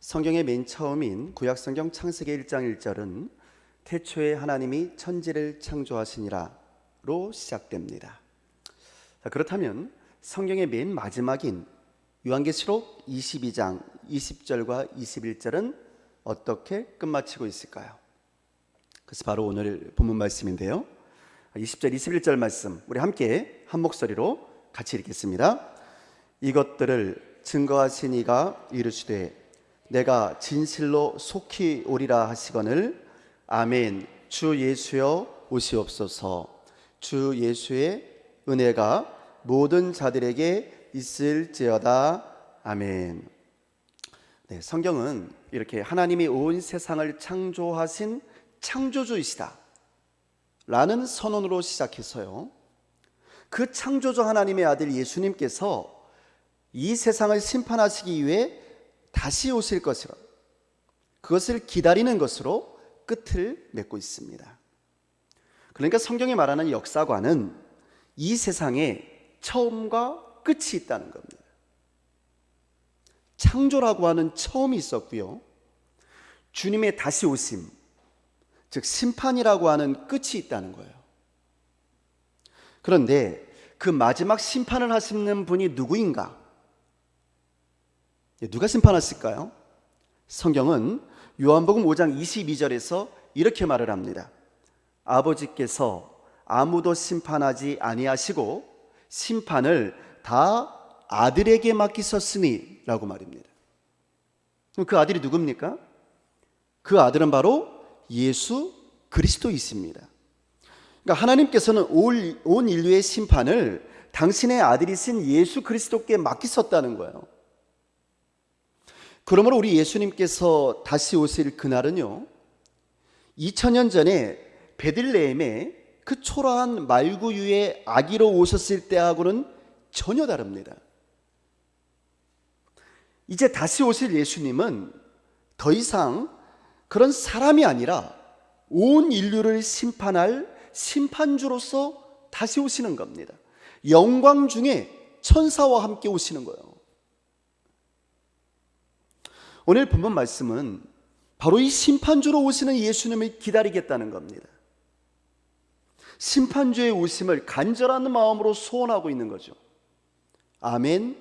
성경의 맨 처음인 구약성경 창세기 1장 1절은 태초에 하나님이 천지를 창조하시니라로 시작됩니다. 그렇다면 성경의 맨 마지막인 요한계시록 22장 20절과 21절은 어떻게 끝마치고 있을까요? 그래서 바로 오늘 본문 말씀인데요, 20절 21절 말씀 우리 함께 한 목소리로 같이 읽겠습니다. 이것들을 증거하신 이가 이르시되 내가 진실로 속히 오리라 하시거늘 아멘. 주 예수여 오시옵소서. 주 예수의 은혜가 모든 자들에게 있을지어다. 아멘. 네, 성경은 이렇게 하나님이 온 세상을 창조하신 창조주이시다 라는 선언으로 시작해서요, 그 창조주 하나님의 아들 예수님께서 이 세상을 심판하시기 위해 다시 오실 것이라, 그것을 기다리는 것으로 끝을 맺고 있습니다. 그러니까 성경이 말하는 역사관은 이 세상에 처음과 끝이 있다는 겁니다. 창조라고 하는 처음이 있었고요, 주님의 다시 오심, 즉 심판이라고 하는 끝이 있다는 거예요. 그런데 그 마지막 심판을 하시는 분이 누구인가? 누가 심판하실까요? 성경은 요한복음 5장 22절에서 이렇게 말을 합니다. 아버지께서 아무도 심판하지 아니하시고 심판을 다 아들에게 맡기셨으니 라고 말입니다. 그 아들이 누굽니까? 그 아들은 바로 예수 그리스도이십니다. 그러니까 하나님께서는 온 인류의 심판을 당신의 아들이신 예수 그리스도께 맡기셨다는 거예요. 그러므로 우리 예수님께서 다시 오실 그날은요, 2000년 전에 베들레헴에 그 초라한 말구유의 아기로 오셨을 때하고는 전혀 다릅니다. 이제 다시 오실 예수님은 더 이상 그런 사람이 아니라 온 인류를 심판할 심판주로서 다시 오시는 겁니다. 영광 중에 천사와 함께 오시는 거예요. 오늘 본문 말씀은 바로 이 심판주로 오시는 예수님을 기다리겠다는 겁니다. 심판주의 오심을 간절한 마음으로 소원하고 있는 거죠. 아멘.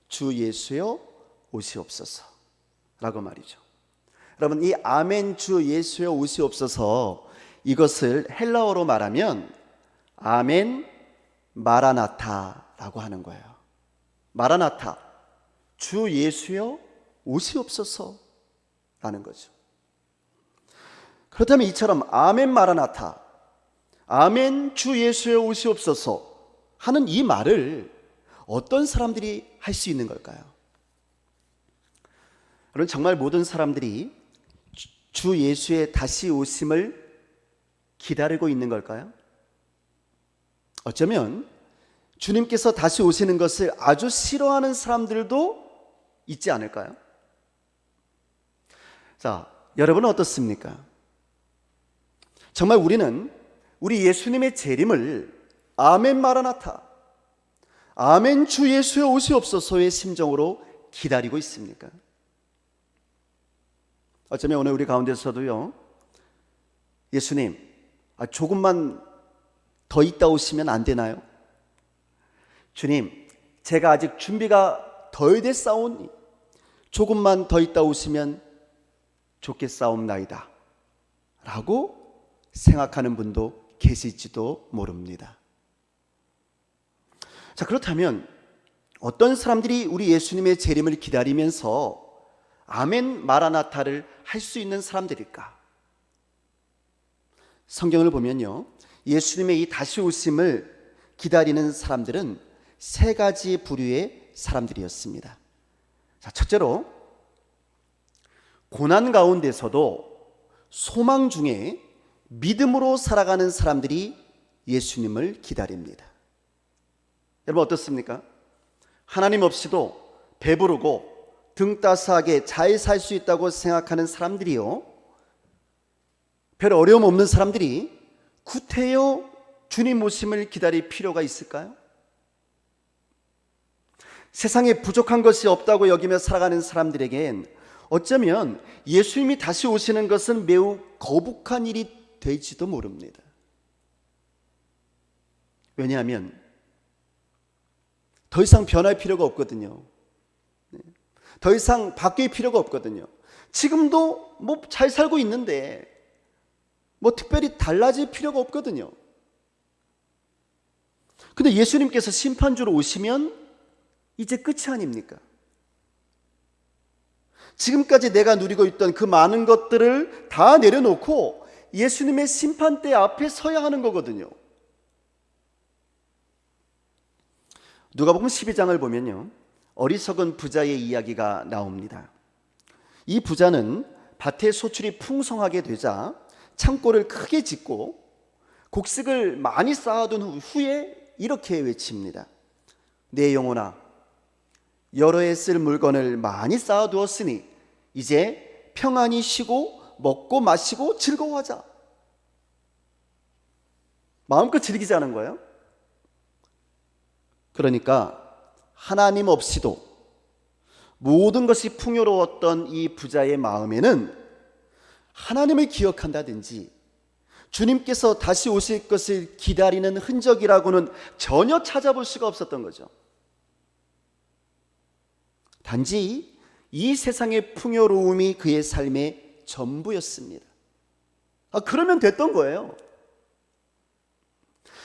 주 예수여 오시옵소서 라고 말이죠. 여러분, 이 아멘 주 예수여 오시옵소서, 이것을 헬라어로 말하면 아멘 마라나타라고 하는 거예요. 마라나타, 주 예수여 오시옵소서 라는 거죠. 그렇다면 이처럼 아멘 마라나타, 아멘 주 예수여 오시옵소서 하는 이 말을 어떤 사람들이 할 수 있는 걸까요? 여러분, 정말 모든 사람들이 주 예수의 다시 오심을 기다리고 있는 걸까요? 어쩌면 주님께서 다시 오시는 것을 아주 싫어하는 사람들도 있지 않을까요? 자, 여러분은 어떻습니까? 정말 우리는 우리 예수님의 재림을 아멘 마라나타, 아멘 주 예수여 오시옵소서의 심정으로 기다리고 있습니까? 어쩌면 오늘 우리 가운데서도요, 예수님, 조금만 더 있다 오시면 안 되나요? 주님, 제가 아직 준비가 덜 됐사오니 조금만 더 있다 오시면 좋겠사옵나이다 라고 생각하는 분도 계실지도 모릅니다. 자, 그렇다면 어떤 사람들이 우리 예수님의 재림을 기다리면서 아멘 마라나타를 할 수 있는 사람들일까? 성경을 보면요, 예수님의 이 다시 오심을 기다리는 사람들은 세 가지 부류의 사람들이었습니다. 자, 첫째로 고난 가운데서도 소망 중에 믿음으로 살아가는 사람들이 예수님을 기다립니다. 여러분 어떻습니까? 하나님 없이도 배부르고 등 따스하게 잘 살 수 있다고 생각하는 사람들이요, 별 어려움 없는 사람들이 구태여 주님 오심을 기다릴 필요가 있을까요? 세상에 부족한 것이 없다고 여기며 살아가는 사람들에겐 어쩌면 예수님이 다시 오시는 것은 매우 거북한 일이 될지도 모릅니다. 왜냐하면 더 이상 변할 필요가 없거든요. 더 이상 바뀔 필요가 없거든요. 지금도 뭐 잘 살고 있는데 뭐 특별히 달라질 필요가 없거든요. 근데 예수님께서 심판주로 오시면 이제 끝이 아닙니까? 지금까지 내가 누리고 있던 그 많은 것들을 다 내려놓고 예수님의 심판대 앞에 서야 하는 거거든요. 누가복음 12장을 보면요, 어리석은 부자의 이야기가 나옵니다. 이 부자는 밭의 소출이 풍성하게 되자 창고를 크게 짓고 곡식을 많이 쌓아둔 후에 이렇게 외칩니다. 내 영혼아, 여러 해 쓸 물건을 많이 쌓아두었으니 이제 평안히 쉬고 먹고 마시고 즐거워하자. 마음껏 즐기자는 거예요. 그러니까 하나님 없이도 모든 것이 풍요로웠던 이 부자의 마음에는 하나님을 기억한다든지 주님께서 다시 오실 것을 기다리는 흔적이라고는 전혀 찾아볼 수가 없었던 거죠. 단지 이 세상의 풍요로움이 그의 삶의 전부였습니다. 그러면 됐던 거예요.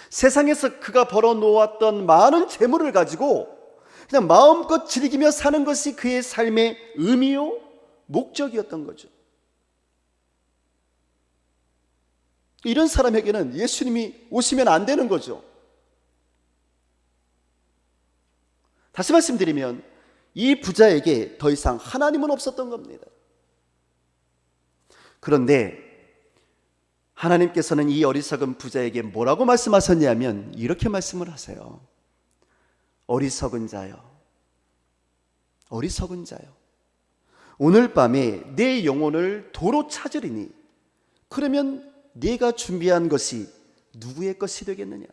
세상에서 그가 벌어놓았던 많은 재물을 가지고 그냥 마음껏 즐기며 사는 것이 그의 삶의 의미요, 목적이었던 거죠. 이런 사람에게는 예수님이 오시면 안 되는 거죠. 다시 말씀드리면 이 부자에게 더 이상 하나님은 없었던 겁니다. 그런데 하나님께서는 이 어리석은 부자에게 뭐라고 말씀하셨냐면 이렇게 말씀을 하세요. 어리석은 자여, 어리석은 자여, 오늘 밤에 내 영혼을 도로 찾으리니 그러면 네가 준비한 것이 누구의 것이 되겠느냐?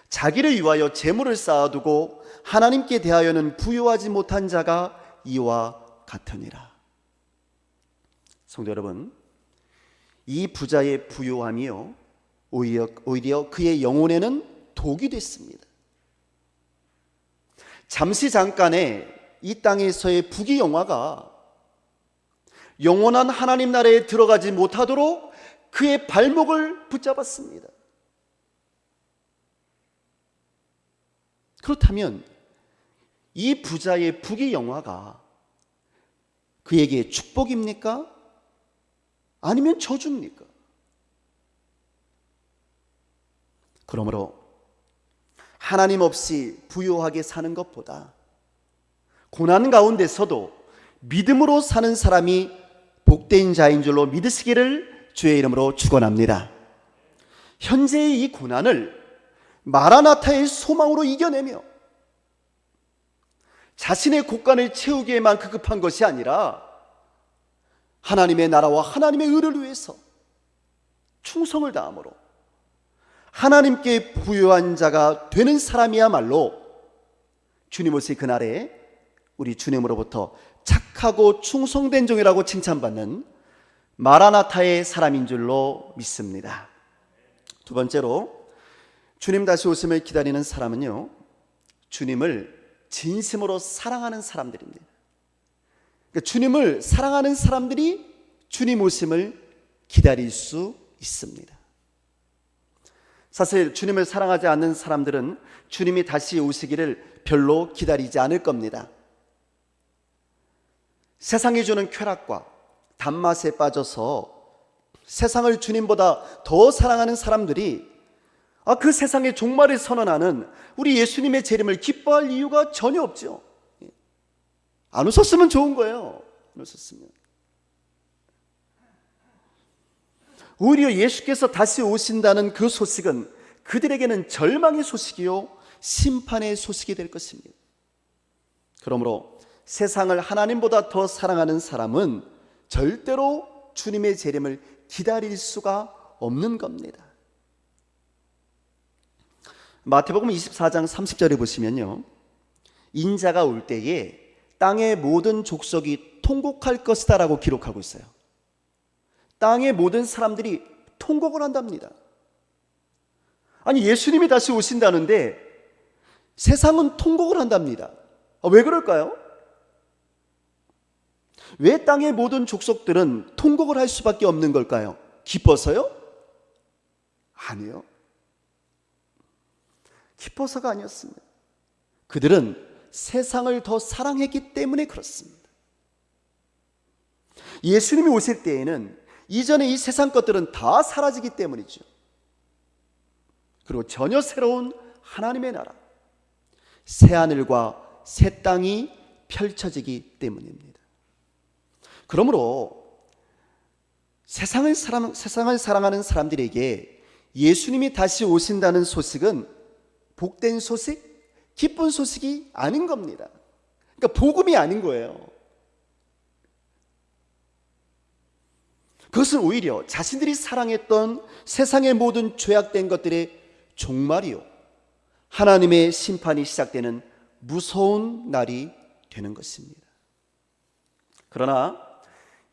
자기를 위하여 재물을 쌓아두고 하나님께 대하여는 부요하지 못한 자가 이와 같으니라. 성도 여러분, 이 부자의 부요함이요, 오히려 그의 영혼에는 독이 됐습니다. 잠시 잠깐의 이 땅에서의 부귀영화가 영원한 하나님 나라에 들어가지 못하도록 그의 발목을 붙잡았습니다. 그렇다면 이 부자의 부귀영화가 그에게 축복입니까? 아니면 저주입니까? 그러므로 하나님 없이 부요하게 사는 것보다 고난 가운데서도 믿음으로 사는 사람이 복된 자인 줄로 믿으시기를 주의 이름으로 축원합니다. 현재의 이 고난을 마라나타의 소망으로 이겨내며 자신의 곳간을 채우기에만 급급한 것이 아니라 하나님의 나라와 하나님의 의를 위해서 충성을 다함으로 하나님께 부요한 자가 되는 사람이야말로 주님 오실 그날에 우리 주님으로부터 착하고 충성된 종이라고 칭찬받는 마라나타의 사람인 줄로 믿습니다. 두 번째로 주님 다시 오심을 기다리는 사람은요, 주님을 진심으로 사랑하는 사람들입니다. 그러니까 주님을 사랑하는 사람들이 주님 오심을 기다릴 수 있습니다. 사실 주님을 사랑하지 않는 사람들은 주님이 다시 오시기를 별로 기다리지 않을 겁니다. 세상이 주는 쾌락과 단맛에 빠져서 세상을 주님보다 더 사랑하는 사람들이 그 세상의 종말을 선언하는 우리 예수님의 재림을 기뻐할 이유가 전혀 없죠. 안 웃었으면 좋은 거예요. 안 웃었으면. 오히려 예수께서 다시 오신다는 그 소식은 그들에게는 절망의 소식이요, 심판의 소식이 될 것입니다. 그러므로 세상을 하나님보다 더 사랑하는 사람은 절대로 주님의 재림을 기다릴 수가 없는 겁니다. 마태복음 24장 30절에 보시면요, 인자가 올 때에 땅의 모든 족속이 통곡할 것이다 라고 기록하고 있어요. 땅의 모든 사람들이 통곡을 한답니다. 아니, 예수님이 다시 오신다는데 세상은 통곡을 한답니다. 왜 그럴까요? 왜 땅의 모든 족속들은 통곡을 할 수밖에 없는 걸까요? 기뻐서요? 아니요. 기뻐서가 아니었습니다. 그들은 세상을 더 사랑했기 때문에 그렇습니다. 예수님이 오실 때에는 이전에 이 세상 것들은 다 사라지기 때문이죠. 그리고 전혀 새로운 하나님의 나라, 새하늘과 새 땅이 펼쳐지기 때문입니다. 그러므로 세상을 사랑하는 사람들에게 예수님이 다시 오신다는 소식은 복된 소식, 기쁜 소식이 아닌 겁니다. 그러니까 복음이 아닌 거예요. 그것은 오히려 자신들이 사랑했던 세상의 모든 죄악된 것들의 종말이요, 하나님의 심판이 시작되는 무서운 날이 되는 것입니다. 그러나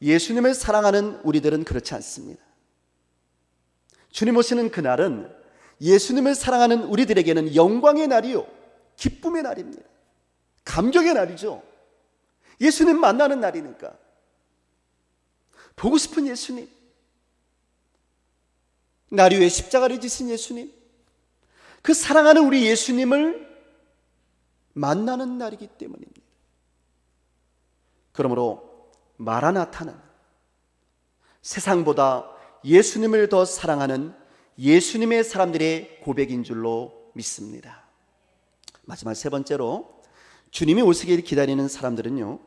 예수님을 사랑하는 우리들은 그렇지 않습니다. 주님 오시는 그날은 예수님을 사랑하는 우리들에게는 영광의 날이요, 기쁨의 날입니다. 감격의 날이죠. 예수님 만나는 날이니까. 보고 싶은 예수님, 날 위해 십자가를 지신 예수님, 그 사랑하는 우리 예수님을 만나는 날이기 때문입니다. 그러므로 마라나타는 세상보다 예수님을 더 사랑하는 예수님의 사람들의 고백인 줄로 믿습니다. 마지막 세 번째로, 주님이 오시길 기다리는 사람들은요,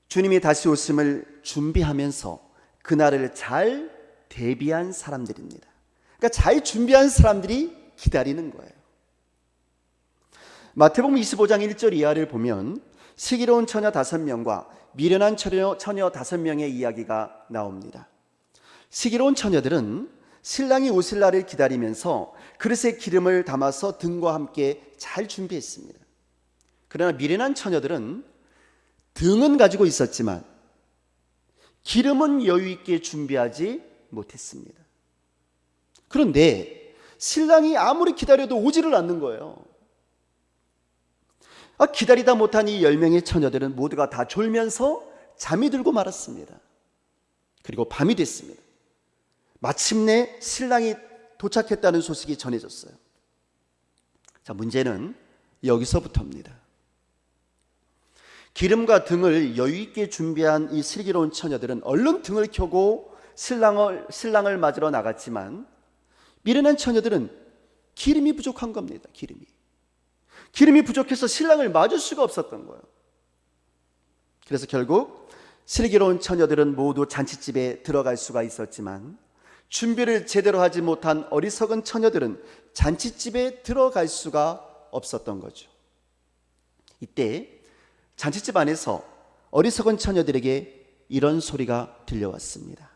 주님이 다시 오심을 준비하면서 그날을 잘 대비한 사람들입니다. 그러니까 잘 준비한 사람들이 기다리는 거예요. 마태복음 25장 1절 이하를 보면 슬기로운 처녀 5명과 미련한 처녀 5명의 이야기가 나옵니다. 슬기로운 처녀들은 신랑이 오실 날을 기다리면서 그릇에 기름을 담아서 등과 함께 잘 준비했습니다. 그러나 미련한 처녀들은 등은 가지고 있었지만 기름은 여유 있게 준비하지 못했습니다. 그런데 신랑이 아무리 기다려도 오지를 않는 거예요. 기다리다 못한 이 10명의 처녀들은 모두가 다 졸면서 잠이 들고 말았습니다. 그리고 밤이 됐습니다. 마침내 신랑이 도착했다는 소식이 전해졌어요. 자, 문제는 여기서부터입니다. 기름과 등을 여유 있게 준비한 이 슬기로운 처녀들은 얼른 등을 켜고 신랑을 맞으러 나갔지만 미련한 처녀들은 기름이 부족한 겁니다. 기름이 부족해서 신랑을 맞을 수가 없었던 거예요. 그래서 결국 슬기로운 처녀들은 모두 잔치집에 들어갈 수가 있었지만 준비를 제대로 하지 못한 어리석은 처녀들은 잔치집에 들어갈 수가 없었던 거죠. 이때 잔치집 안에서 어리석은 처녀들에게 이런 소리가 들려왔습니다.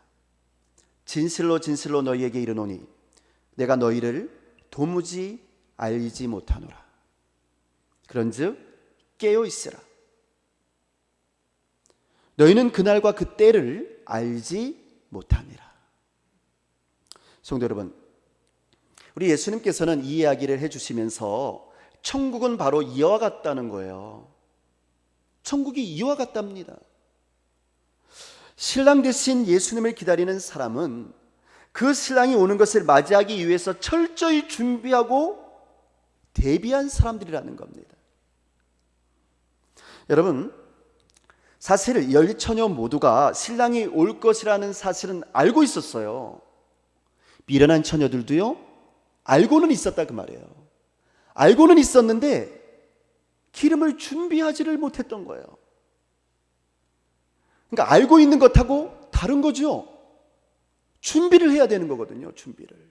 진실로 진실로 너희에게 이르노니 내가 너희를 도무지 알지 못하노라. 그런즉 깨어 있으라. 너희는 그날과 그 때를 알지 못함이라. 성도 여러분, 우리 예수님께서는 이 이야기를 해주시면서 천국은 바로 이와 같다는 거예요. 천국이 이와 같답니다. 신랑 대신 예수님을 기다리는 사람은 그 신랑이 오는 것을 맞이하기 위해서 철저히 준비하고 대비한 사람들이라는 겁니다. 여러분, 사실 열 처녀 모두가 신랑이 올 것이라는 사실은 알고 있었어요. 미련한 처녀들도요, 알고는 있었다 그 말이에요. 알고는 있었는데 기름을 준비하지를 못했던 거예요. 그러니까 알고 있는 것하고 다른 거죠. 준비를 해야 되는 거거든요. 준비를.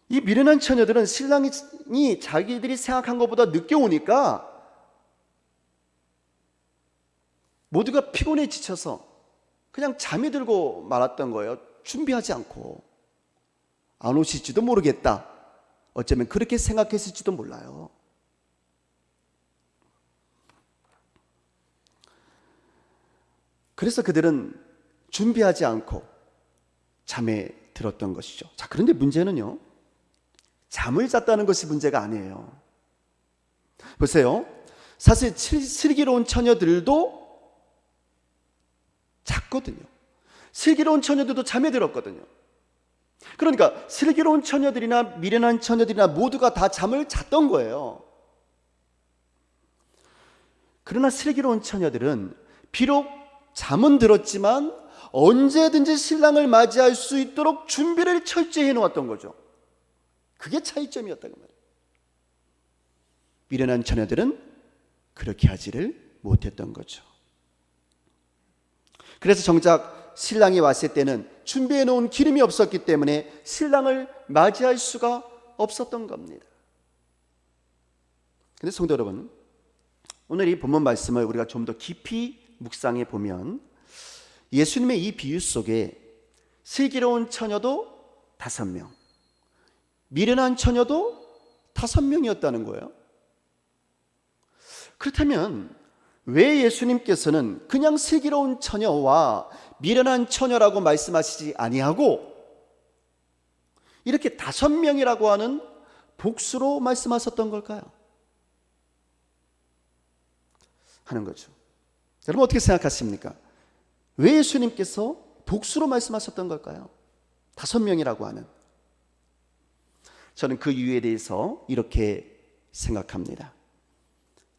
이 미련한 처녀들은 신랑이 자기들이 생각한 것보다 늦게 오니까 모두가 피곤해 지쳐서 그냥 잠이 들고 말았던 거예요. 준비하지 않고. 안 오실지도 모르겠다. 어쩌면 그렇게 생각했을지도 몰라요. 그래서 그들은 준비하지 않고 잠에 들었던 것이죠. 자, 그런데 문제는요, 잠을 잤다는 것이 문제가 아니에요. 보세요. 사실 슬기로운 처녀들도 잤거든요. 슬기로운 처녀들도 잠에 들었거든요. 그러니까 슬기로운 처녀들이나 미련한 처녀들이나 모두가 다 잠을 잤던 거예요. 그러나 슬기로운 처녀들은 비록 잠은 들었지만 언제든지 신랑을 맞이할 수 있도록 준비를 철저히 해놓았던 거죠. 그게 차이점이었다고 말이에요. 미련한 처녀들은 그렇게 하지를 못했던 거죠. 그래서 정작 신랑이 왔을 때는 준비해 놓은 기름이 없었기 때문에 신랑을 맞이할 수가 없었던 겁니다. 그런데 성도 여러분, 오늘 이 본문 말씀을 우리가 좀 더 깊이 묵상해 보면 예수님의 이 비유 속에 슬기로운 처녀도 5명, 미련한 처녀도 5명이었다는 거예요. 그렇다면 왜 예수님께서는 그냥 슬기로운 처녀와 미련한 처녀라고 말씀하시지 아니하고 이렇게 5명이라고 하는 복수로 말씀하셨던 걸까요? 하는 거죠. 여러분 어떻게 생각하십니까? 왜 예수님께서 복수로 말씀하셨던 걸까요? 5명이라고 하는. 저는 그 이유에 대해서 이렇게 생각합니다.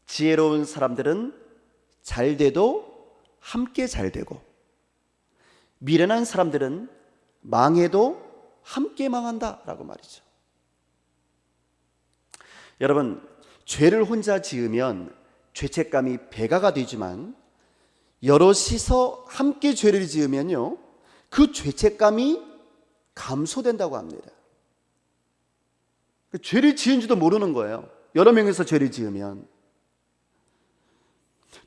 지혜로운 사람들은 잘 돼도 함께 잘 되고, 미련한 사람들은 망해도 함께 망한다라고 말이죠. 여러분, 죄를 혼자 지으면 죄책감이 배가가 되지만 여럿이서 함께 죄를 지으면요, 그 죄책감이 감소된다고 합니다. 죄를 지은지도 모르는 거예요. 여러 명이서 죄를 지으면.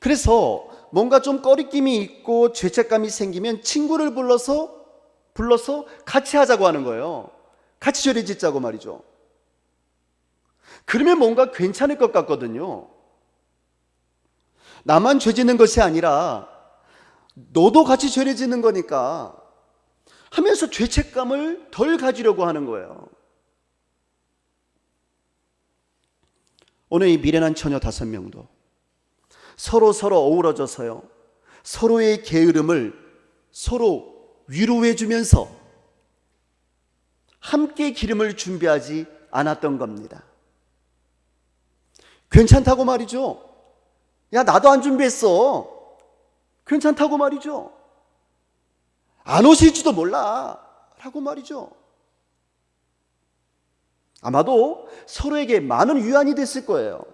그래서 뭔가 좀 꺼리낌이 있고 죄책감이 생기면 친구를 불러서 같이 하자고 하는 거예요. 같이 죄를 짓자고 말이죠. 그러면 뭔가 괜찮을 것 같거든요. 나만 죄 짓는 것이 아니라 너도 같이 죄를 짓는 거니까 하면서 죄책감을 덜 가지려고 하는 거예요. 오늘 이 미련한 처녀 5명도 서로 어우러져서요, 서로의 게으름을 서로 위로해 주면서 함께 기름을 준비하지 않았던 겁니다. 괜찮다고 말이죠. 야, 나도 안 준비했어. 괜찮다고 말이죠. 안 오실지도 몰라 라고 말이죠. 아마도 서로에게 많은 위안이 됐을 거예요.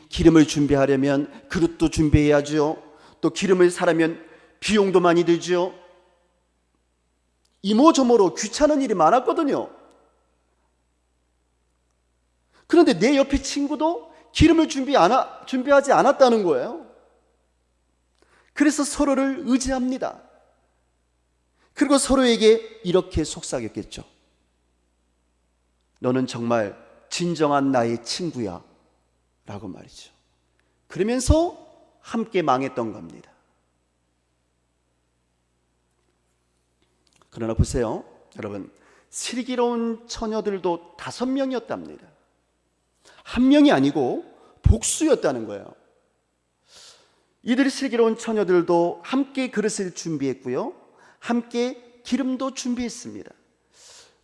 기름을 준비하려면 그릇도 준비해야죠. 또 기름을 사려면 비용도 많이 들죠. 이모저모로 귀찮은 일이 많았거든요. 그런데 내 옆에 친구도 기름을 준비하지 않았다는 거예요. 그래서 서로를 의지합니다. 그리고 서로에게 이렇게 속삭였겠죠. 너는 정말 진정한 나의 친구야 라고 말이죠. 그러면서 함께 망했던 겁니다. 그러나 보세요, 여러분, 슬기로운 처녀들도 5명이었답니다. 1명이 아니고 복수였다는 거예요. 이들이 슬기로운 처녀들도 함께 그릇을 준비했고요, 함께 기름도 준비했습니다.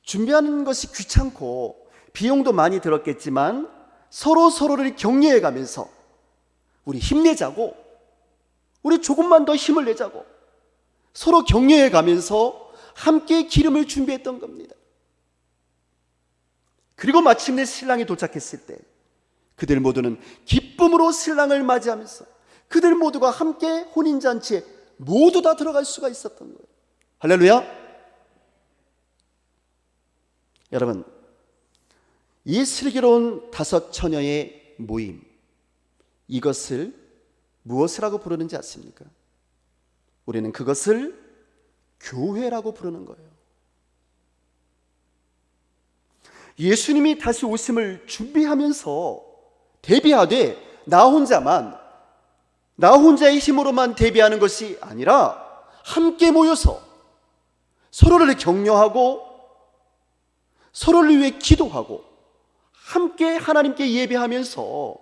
준비하는 것이 귀찮고 비용도 많이 들었겠지만 서로를 격려해 가면서 우리 힘내자고, 우리 조금만 더 힘을 내자고 서로 격려해 가면서 함께 기름을 준비했던 겁니다. 그리고 마침내 신랑이 도착했을 때 그들 모두는 기쁨으로 신랑을 맞이하면서 그들 모두가 함께 혼인잔치에 모두 다 들어갈 수가 있었던 거예요. 할렐루야. 여러분, 이 슬기로운 5 처녀의 모임, 이것을 무엇이라고 부르는지 아십니까? 우리는 그것을 교회라고 부르는 거예요. 예수님이 다시 오심을 준비하면서 대비하되 나 나 혼자의 힘으로만 대비하는 것이 아니라 함께 모여서 서로를 격려하고 서로를 위해 기도하고 함께 하나님께 예배하면서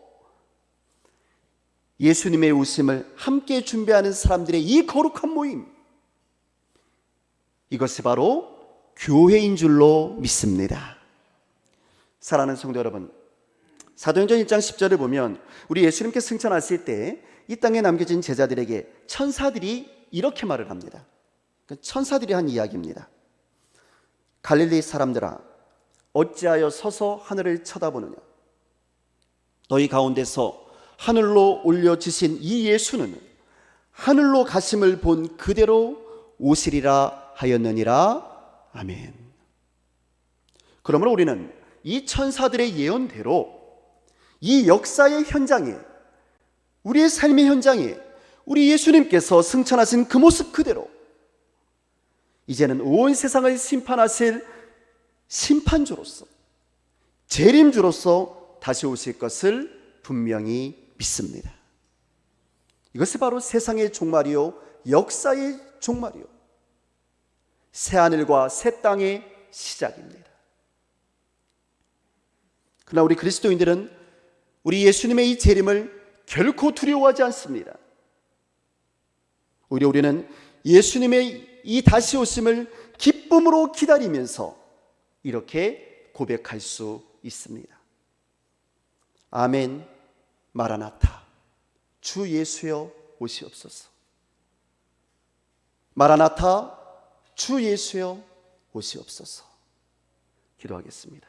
예수님의 오심을 함께 준비하는 사람들의 이 거룩한 모임, 이것이 바로 교회인 줄로 믿습니다. 사랑하는 성도 여러분, 사도행전 1장 10절을 보면 우리 예수님께 승천하실 때 이 땅에 남겨진 제자들에게 천사들이 이렇게 말을 합니다. 천사들이 한 이야기입니다. 갈릴리 사람들아, 어찌하여 서서 하늘을 쳐다보느냐? 너희 가운데서 하늘로 올려지신 이 예수는 하늘로 가심을 본 그대로 오시리라 하였느니라. 아멘. 그러므로 우리는 이 천사들의 예언대로 이 역사의 현장에, 우리의 삶의 현장에 우리 예수님께서 승천하신 그 모습 그대로 이제는 온 세상을 심판하실 심판주로서, 재림주로서 다시 오실 것을 분명히 믿습니다. 이것이 바로 세상의 종말이요, 역사의 종말이요, 새하늘과 새 땅의 시작입니다. 그러나 우리 그리스도인들은 우리 예수님의 이 재림을 결코 두려워하지 않습니다. 오히려 우리는 예수님의 이 다시 오심을 기쁨으로 기다리면서 이렇게 고백할 수 있습니다. 아멘, 마라나타, 주 예수여 오시옵소서. 마라나타, 주 예수여 오시옵소서. 기도하겠습니다.